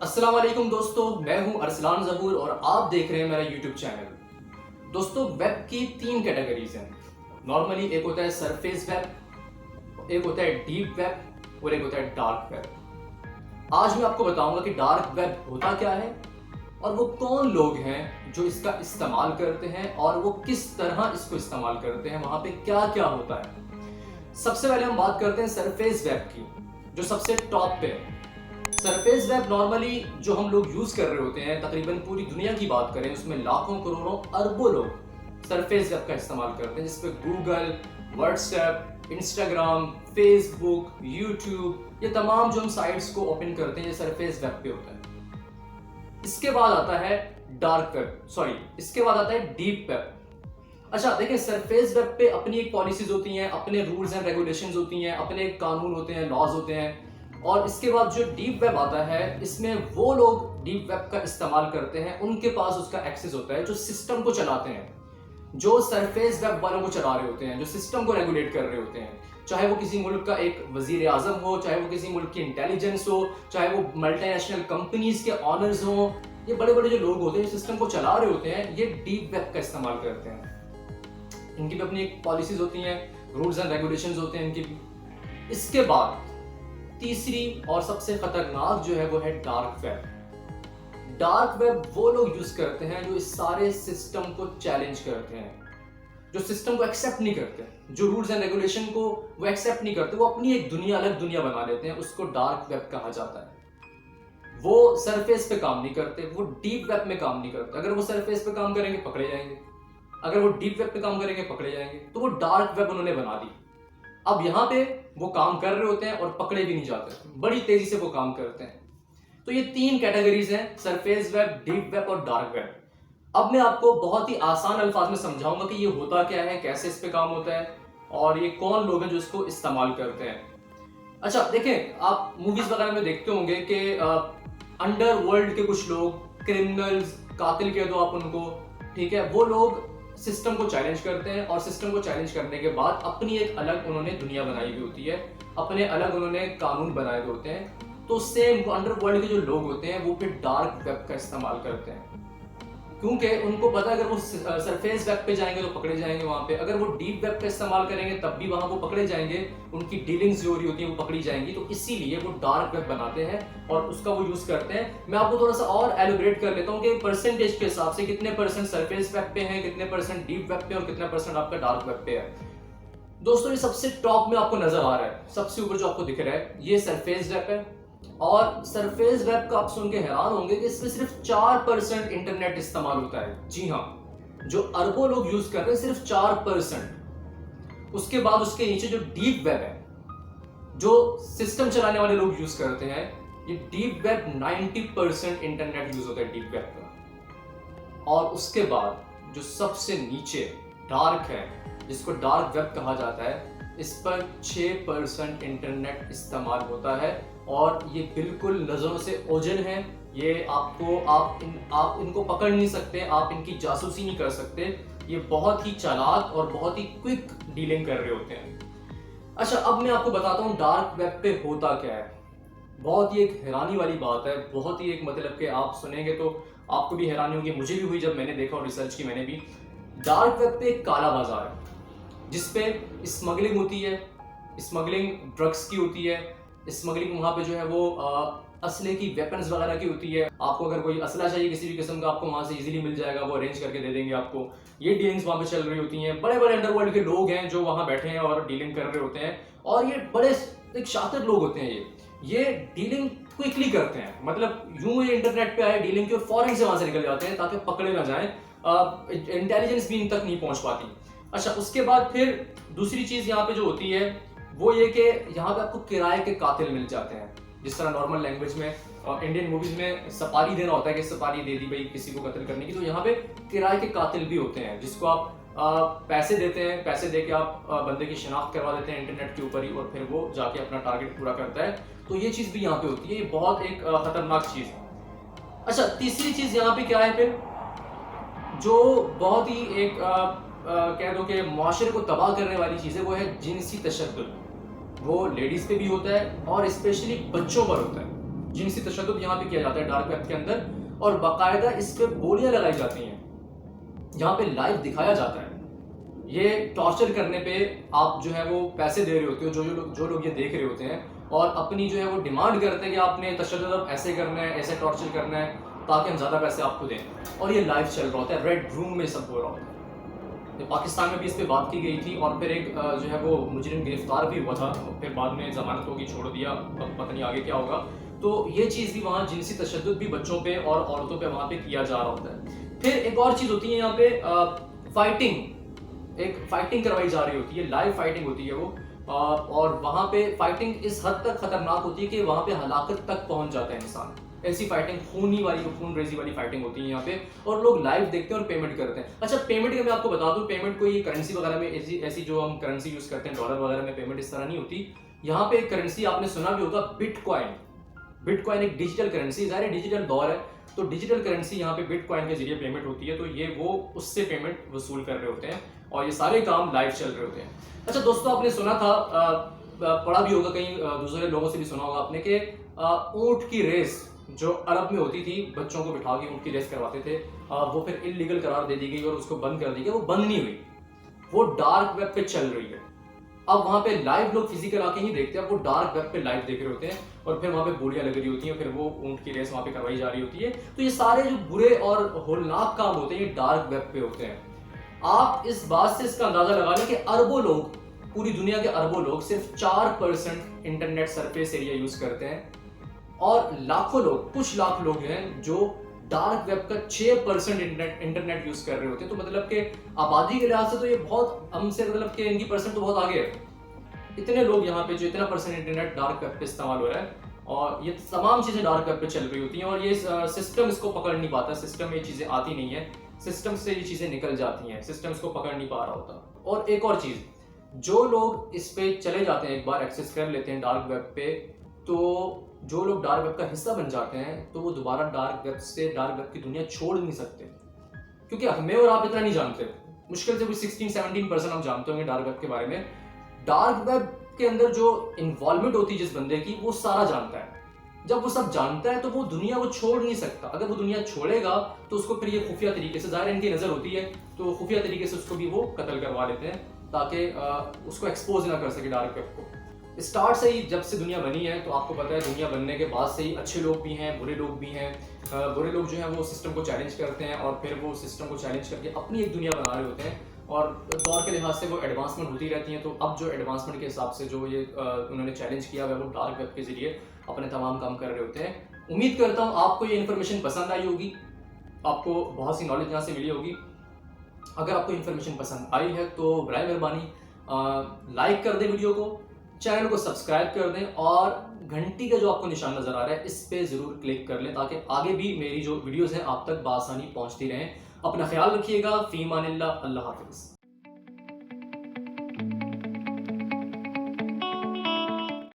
अस्सलाम वालेकुम दोस्तों, मैं हूं अरसलान ज़हूर और आप देख रहे हैं मेरा यूट्यूब चैनल। दोस्तों, वेब की तीन कैटेगरीज हैं। नॉर्मली एक होता है सरफेस वेब, एक होता है डीप वेब और एक होता है डार्क वेब। आज मैं आपको बताऊंगा कि डार्क वेब होता क्या है और वो कौन लोग हैं जो इसका इस्तेमाल करते हैं और वो किस तरह इसको इस्तेमाल करते हैं, वहां पे क्या क्या होता है। सबसे पहले हम बात करते हैं सरफेस वेब की, जो सबसे टॉप पे है। सरफेस वेब नॉर्मली जो हम लोग यूज कर रहे होते हैं, तकरीबन पूरी दुनिया की बात करें उसमें लाखों करोड़ों अरबों लोग सरफेस वेब का इस्तेमाल करते हैं, जिसपे Google, WhatsApp, Instagram, Facebook, YouTube, ये तमाम जो हम साइट्स को ओपन करते हैं ये सरफेस वेब पे होता है। इसके बाद आता है इसके बाद आता है डीप वेब। अच्छा देखिए, सरफेस वेब पे अपनी एक पॉलिसीज होती हैं, अपने रूल्स एंड रेगुलेशंस होती हैं, अपने कानून होते हैं, लॉज होते हैं। और इसके बाद जो डीप वेब आता है, इसमें वो लोग डीप वेब का इस्तेमाल करते हैं, उनके पास उसका एक्सेस होता है जो सिस्टम को चलाते हैं, जो सरफेस वेब वालों को चला रहे होते हैं, जो सिस्टम को रेगुलेट कर रहे होते हैं। चाहे वो किसी मुल्क का एक वजीर आजम हो, चाहे वो किसी मुल्क की इंटेलिजेंस हो, चाहे वो मल्टीनेशनल कंपनीज के ऑनर्स हो, ये बड़े बड़े जो लोग होते हैं सिस्टम को चला रहे होते हैं, ये डीप वेब का इस्तेमाल करते हैं। इनकी भी अपनी एक पॉलिसीज होती हैं, रूल्स एंड रेगुलेशंस होते हैं इनकी भी। इसके बाद तीसरी और सबसे खतरनाक जो है वो है डार्क वेब। डार्क वेब वो लोग यूज करते हैं जो इस सारे सिस्टम को चैलेंज करते हैं, जो सिस्टम को एक्सेप्ट नहीं करते, जो रूल्स एंड रेगुलेशन को वो एक्सेप्ट नहीं करते, वो अपनी एक दुनिया, अलग दुनिया बना लेते हैं, उसको डार्क वेब कहा जाता है। वो सरफेस पे काम नहीं करते, वो डीप वेब में काम नहीं करते। अगर वो सरफेस पे काम करेंगे पकड़े जाएंगे, अगर वो डीप वेब पे काम करेंगे पकड़े जाएंगे। तो वो डार्क वेब उन्होंने बना दी। अब यहाँ पे वो काम कर रहे होते हैं और पकड़े भी नहीं जाते, बड़ी तेजी से वो काम करते हैं। तो ये तीन कैटेगरीज हैं, सरफेस वेब, डीप वेब और डार्क वेब। अब मैं आपको बहुत ही आसान अल्फाज में समझाऊंगा कि ये होता क्या है, कैसे इस पे काम होता है और ये कौन लोग हैं जो इसको इस्तेमाल करते हैं। अच्छा देखें, आप मूवीज वगैरह में देखते होंगे कि अंडरवर्ल्ड के कुछ लोग, क्रिमिनल्स, कातिल कह दो आप उनको, ठीक है, वो लोग सिस्टम को चैलेंज करते हैं और सिस्टम को चैलेंज करने के बाद अपनी एक अलग उन्होंने दुनिया बनाई हुई होती है, अपने अलग उन्होंने कानून बनाए हुए होते हैं। तो सेम अंडरवर्ल्ड के जो लोग होते हैं वो फिर डार्क वेब का इस्तेमाल करते हैं, क्योंकि उनको पता है अगर वो सरफेस वेब पे जाएंगे तो पकड़े जाएंगे वहां पे, अगर वो डीप वेब का इस्तेमाल करेंगे तब भी वहां वो पकड़े जाएंगे, उनकी डीलिंग्स जो हो रही होती है वो पकड़ी जाएंगी। तो इसीलिए वो डार्क वेब बनाते हैं और उसका वो यूज करते हैं। मैं आपको थोड़ा सा और एलिब्रेट कर लेता हूँ कि परसेंटेज के हिसाब से कितने परसेंट सरफेस वेब पे हैं, कितने परसेंट डीप वेब पे और कितना परसेंट आपका डार्क वेब पे है। दोस्तों, ये सबसे टॉप में आपको नजर आ रहा है, सबसे ऊपर जो आपको दिख रहा है ये सरफेस वेब है। और सरफेस वेब का आप सुन के हैरान होंगे कि इसमें सिर्फ 4% इंटरनेट इस्तेमाल होता है। जी हाँ, जो अरबों लोग यूज कर रहे हैं सिर्फ 4%। उसके बाद उसके नीचे जो डीप वेब है, जो सिस्टम चलाने वाले लोग यूज करते हैं, ये डीप वेब 90% इंटरनेट यूज होता है डीप वेब का। और उसके बाद जो सबसे नीचे डार्क है, जिसको डार्क वेब कहा जाता है, इस पर 6% इंटरनेट इस्तेमाल होता है। और ये बिल्कुल नजरों से ओझल है, ये आप इनको पकड़ नहीं सकते, आप इनकी जासूसी नहीं कर सकते। ये बहुत ही चालाक और बहुत ही क्विक डीलिंग कर रहे होते हैं। अच्छा, अब मैं आपको बताता हूँ डार्क वेब पे होता क्या है। बहुत ही एक हैरानी वाली बात है, बहुत ही एक मतलब कि आप सुनेंगे तो आपको भी हैरानी होगी, मुझे भी हुई जब मैंने देखा और रिसर्च की मैंने भी। डार्क वेब पे एक काला बाजार है जिसपे स्मगलिंग होती है, स्मगलिंग ड्रग्स की होती है, स्मगलिंग वहाँ पे जो है वो असले की, वेपन्स वगैरह की होती है। आपको अगर कोई असला चाहिए किसी भी किस्म का, आपको वहाँ से इजीली मिल जाएगा, वो अरेंज करके दे देंगे आपको। ये डीलिंग्स वहाँ पे चल रही होती हैं। बड़े बड़े अंडरवर्ल्ड के लोग हैं जो वहाँ बैठे हैं और डीलिंग कर रहे होते हैं। और ये बड़े एक शातिर लोग होते हैं, ये डीलिंग क्विकली करते हैं, मतलब यूं ये इंटरनेट पे आए डीलिंग के और फौरन से वहां से निकल जाते हैं ताकि पकड़े ना जाएं, इंटेलिजेंस भी इन तक नहीं पहुंच पाती। अच्छा, उसके बाद फिर दूसरी चीज यहाँ पे जो होती है वो ये कि यहाँ पे आपको किराए के कातिल मिल जाते हैं। जिस तरह नॉर्मल लैंग्वेज में इंडियन मूवीज में सपारी देना होता है कि सपारी दे दी भाई किसी को कत्ल करने की, तो यहाँ पे किराए के कातिल भी होते हैं जिसको आप पैसे देते हैं, पैसे दे के आप बंदे की शिनाख्त करवा देते हैं इंटरनेट के ऊपर ही, और फिर वो जाके अपना टारगेट पूरा करता है। तो ये चीज भी यहाँ पे होती है, ये बहुत एक खतरनाक चीज है। अच्छा, तीसरी चीज यहाँ पे क्या है फिर, जो बहुत ही एक कह दो कि मुआशरे को तबाह करने वाली चीज है, वो है जिनसी तशद्दुद। वो लेडीज पे भी होता है और स्पेशली बच्चों पर होता है। जिनसी तशद्दुद यहाँ पे किया जाता है डार्क वेब के अंदर, और बाकायदा इस पे बोलियां लगाई जाती हैं, यहाँ पे लाइव दिखाया जाता है। ये टॉर्चर करने पे आप जो है वो पैसे दे रहे होते हो, जो लोग ये देख रहे होते हैं, और अपनी जो है वो डिमांड करते हैं कि आपने तशद्दुद ऐसे करना है, ऐसे टॉर्चर करना है ताकि हम ज़्यादा पैसे आपको दें, और ये लाइव चल रहा होता है, रेड रूम में सब हो रहा होता है। तो पाकिस्तान में भी इस पे बात की गई थी, और फिर एक जो है वो मुजरिम गिरफ्तार भी हुआ था, फिर बाद में जमानत होगी, छोड़ दिया, पता नहीं आगे क्या होगा। तो ये चीज़ भी वहाँ जिनसी तशद्दुद भी बच्चों पे और औरतों पे वहाँ पे किया जा रहा होता है। फिर एक और चीज़ होती है यहाँ पे फाइटिंग करवाई जा रही होती है, लाइव फाइटिंग होती है वो, और वहाँ पे फाइटिंग इस हद तक खतरनाक होती है कि वहाँ पे हलाकत तक पहुँच जाता है इंसान। ऐसी फाइटिंग खून रेजी वाली फाइटिंग होती है यहाँ पे, और लोग लाइव देखते हैं और पेमेंट करते हैं। अच्छा, पेमेंट का मैं आपको बता दूं, पेमेंट कोई करेंसी वगैरह में ऐसी जो हम करेंसी यूज करते हैं डॉलर वगैरह में पेमेंट इस तरह नहीं होती। यहाँ पे करेंसी आपने सुना भी होगा, बिटकॉइन एक डिजिटल करेंसी, ज़ाहिर डिजिटल दौर है, तो डिजिटल करेंसी यहाँ पे बिटकॉइन के जरिए पेमेंट होती है, तो ये वो उससे पेमेंट वसूल कर रहे होते हैं, और ये सारे काम लाइव चल रहे होते हैं। अच्छा दोस्तों, आपने सुना था, पढ़ा भी होगा कहीं, दूसरे लोगों से भी सुना होगा आपने कि ऊंट की रेस जो अरब में होती थी, बच्चों को बिठा के ऊंट की रेस करवाते थे, वो फिर इलीगल करार दे दी गई और उसको बंद कर दी गई। वो बंद नहीं हुई, वो डार्क वेब पे चल रही है। अब वहां पे लाइव लोग फिजिकल आके ही देखते हैं, वो डार्क वेब पे लाइव देख रहे होते हैं, और फिर वहां पे बोलियां लग रही होती हैं, फिर वो ऊंट की रेस वहां पे करवाई जा रही होती है। तो ये सारे जो बुरे और होलनाक काम होते हैं, ये डार्क वेब पे होते हैं। आप इस बात से इसका अंदाजा लगा लें कि अरबों लोग, पूरी दुनिया के अरबों लोग सिर्फ 4% इंटरनेट सरफेस एरिया यूज करते हैं, और लाखों लोग, कुछ लाख लोग हैं जो डार्क वेब का 6% इंटरनेट यूज कर रहे होते हैं। तो मतलब कि आबादी के लिहाज से तो ये बहुत हमसे, मतलब कि इनकी परसेंट तो बहुत आगे है। इतने लोग यहाँ पे जो इतना परसेंट इंटरनेट डार्क वेब पे इस्तेमाल हो रहा है, और ये तमाम चीजें डार्क वेब पे चल रही होती हैं, और ये सिस्टम इसको पकड़ नहीं पाता, सिस्टम में ये चीजें आती नहीं है, सिस्टम से ये चीजें निकल जाती हैं, सिस्टम इसको पकड़ नहीं पा रहा होता। और एक और चीज, जो लोग इस पे चले जाते हैं, एक बार एक्सेस कर लेते हैं डार्क वेब पे, तो जो लोग डार्क वेब का हिस्सा बन जाते हैं, तो वो दोबारा डार्क वेब की दुनिया छोड़ नहीं सकते, क्योंकि हमें और आप इतना नहीं जानते, मुश्किल से भी 16-17% हम जानते होंगे डार्क वेब के बारे में। डार्क वेब के अंदर जो इन्वॉल्वमेंट होती है जिस बंदे की, वो सारा जानता है। जब वो सब जानता है तो वो दुनिया वो छोड़ नहीं सकता। अगर वो दुनिया छोड़ेगा तो उसको फिर ये खुफिया तरीके से, ज़ाहिर इनकी नज़र होती है, तो खुफिया तरीके से उसको भी वो कत्ल करवा लेते हैं, ताकि उसको एक्सपोज ना कर सके डार्क वेब को। स्टार्ट से ही, जब से दुनिया बनी है, तो आपको पता है दुनिया बनने के बाद से ही अच्छे लोग भी हैं, बुरे लोग भी हैं। बुरे लोग जो हैं वो सिस्टम को चैलेंज करते हैं, और फिर वो सिस्टम को चैलेंज करके अपनी एक दुनिया बना रहे होते हैं, और दौर के लिहाज से वो एडवांसमेंट होती रहती हैं। तो अब जो एडवांसमेंट के हिसाब से जो ये उन्होंने चैलेंज किया है, वो डार्क वेब के जरिए अपने तमाम काम कर रहे होते हैं। उम्मीद करता हूँ आपको ये इन्फॉर्मेशन पसंद आई होगी, आपको बहुत सी नॉलेज यहाँ से मिली होगी। अगर आपको इन्फॉर्मेशन पसंद आई है तो बराए मेहरबानी लाइक कर दें वीडियो को, चैनल को सब्सक्राइब कर दें, और घंटी का जो आपको निशान नजर आ रहा है इस पे जरूर क्लिक कर लें, ताकि आगे भी मेरी जो वीडियोस हैं आप तक बआसानी पहुंचती रहें। अपना ख्याल रखिएगा। फी मानिल्लाह, अल्लाह हाफिज़।